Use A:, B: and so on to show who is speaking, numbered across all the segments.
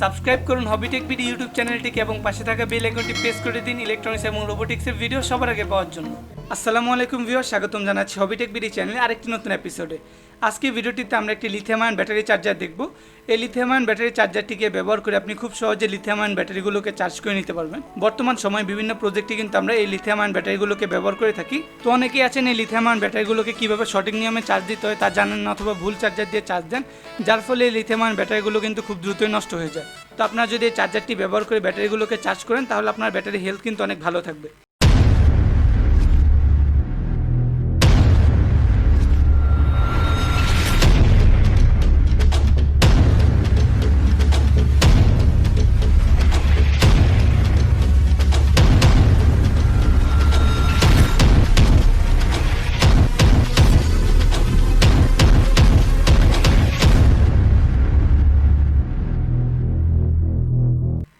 A: Subscribe করুন হবিটেক BD YouTube চ্যানেলটিকে এবং পাশে থাকা বেল আইকনটি প্রেস করে দিন ইলেকট্রনিক্স এবং রোবোটিক্সের ভিডিও সবার আগে পাওয়ার জন্য। আসসালামু আলাইকুম ভিউয়ার, স্বাগতম জানাচ্ছি হবিটেক বিডি চ্যানেলে আরেকটি নতুন এপিসোডে। আজকে ভিডিওটিতে আমরা একটি লিথিয়াম আয়ন ব্যাটারি চার্জার দেখব। এই লিথিয়াম আয়ন ব্যাটারি চার্জারটিকে ব্যবহার করে আপনি খুব সহজে লিথিয়াম আয়ন ব্যাটারিগুলোকে চার্জ করে নিতে পারবেন। বর্তমান সময়ে বিভিন্ন প্রজেক্টে কিন্তু আমরা এই লিথিয়াম আয়ন ব্যাটারিগুলোকে ব্যবহার করে থাকি। তো অনেকেই আছেন এই লিথিয়াম আয়ন ব্যাটারিগুলোকে কীভাবে সঠিক নিয়মে চার্জ দিতে হয় তা জানেন না, অথবা ভুল চার্জার দিয়ে চার্জ দেন, যার ফলে এই লিথিয়াম আয়ন ব্যাটারিগুলো কিন্তু খুব দ্রুতই নষ্ট হয়ে যায়। তো আপনারা যদি এই চার্জারটি ব্যবহার করে ব্যাটারিগুলোকে চার্জ করেন তাহলে আপনার ব্যাটারি হেলথ কিন্তু অনেক ভালো থাকবে।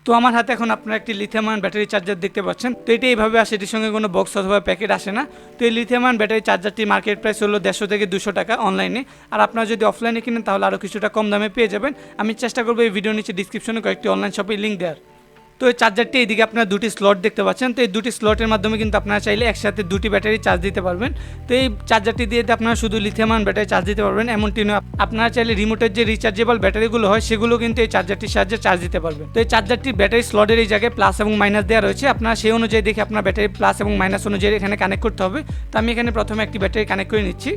A: তো আমার হাতে এখন আপনারা একটি লিথিয়াম আয়ন ব্যাটারি চার্জার দেখতে পাচ্ছেন। তো এটি এইভাবে আসে, এটির সঙ্গে কোনো বক্স অথবা প্যাকেট আসে না। তো এই লিথিয়াম আয়ন ব্যাটারি চার্জারটির মার্কেট প্রাইস হলো 150 থেকে 200 টাকা অনলাইনে, আর আপনারা যদি অফলাইনে কিনেন তাহলে আরও কিছুটা কম দামে পেয়ে যাবেন। আমি চেষ্টা করবো এই ভিডিও নিচে ডিসক্রিপশনে কয়েকটি অনলাইন শপের লিঙ্ক দেওয়ার। তো এই চার্জারটি এইদিকে আপনারা দুটি স্লট দেখতে পাচ্ছেন। তো এই দুটি স্লটের মাধ্যমে কিন্তু আপনারা চাইলে একসাথে দুটি ব্যাটারি চার্জ দিতে পারবেন। তো এই চার্জারটি দিয়ে আপনারা শুধু লিথিয়াম আয়ন ব্যাটারি চার্জ দিতে পারবেন এমনটি নয়, আপনারা চাইলে রিমোটের যে রিচার্জেবল ব্যাটারিগুলো হয় সেগুলো কিন্তু এই চার্জারটির সাহায্যে চার্জ দিতে পারবেন। তো এই চার্জারটির ব্যাটারি স্লটের এই জায়গায় প্লাস এবং মাইনাস দেওয়া রয়েছে, আপনারা সেই অনুযায়ী দেখে আপনার ব্যাটারি প্লাস এবং মাইনাস অনুযায়ী এখানে কানেক্ট করতে হবে। তো আমি এখানে প্রথমে একটি ব্যাটারি কানেক্ট করে নিচ্ছি।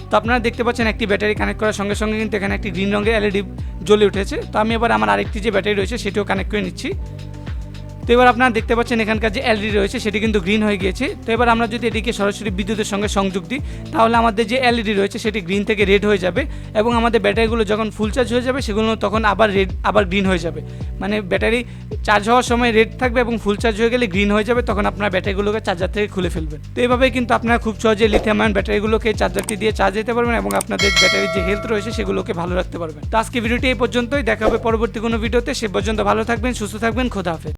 A: তো আপনারা দেখতে পাচ্ছেন একটি ব্যাটারি কানেক্ট করার সঙ্গে সঙ্গে কিন্তু এখানে একটি গ্রিন রঙের এলইডি জ্বলে উঠেছে। তো আমি এবার আমার আরেকটি যে ব্যাটারি রয়েছে সেটিও কানেক্ট করে নিচ্ছি। তো এবার আপনারা দেখতে পাচ্ছেন এখানকার যে এলইডি রয়েছে সেটি কিন্তু গ্রিন হয়ে গিয়েছে। তো এবার আমরা যদি এটিকে সরাসরি বিদ্যুতের সঙ্গে সংযোগ দিই তাহলে আমাদের যে এলইডি রয়েছে সেটি গ্রিন থেকে রেড হয়ে যাবে, এবং আমাদের ব্যাটারিগুলো যখন ফুল চার্জ হয়ে যাবে সেগুলো তখন আবার গ্রিন হয়ে যাবে। মানে ব্যাটারি চার্জ হওয়ার সময় রেড থাকবে এবং ফুল চার্জ হয়ে গেলে গ্রিন হয়ে যাবে, তখন আপনার ব্যাটারিগুলোকে চার্জার থেকে খুলে ফেলবেন। তো এইভাবেই কিন্তু আপনারা খুব সহজে লিথিয়াম আয়ন ব্যাটারিগুলোকে চার্জারটি দিয়ে চার্জ দিতে পারবেন এবং আপনাদের ব্যাটারির যে হেলথ রয়েছে সেগুলোকে ভালো রাখতে পারবেন। তো আজকে ভিডিওটি এই পর্যন্তই, দেখা হবে পরবর্তী কোনো ভিডিওতে। সে পর্যন্ত ভালো থাকবেন, সুস্থ থাকবেন, খোদা হাফেজ।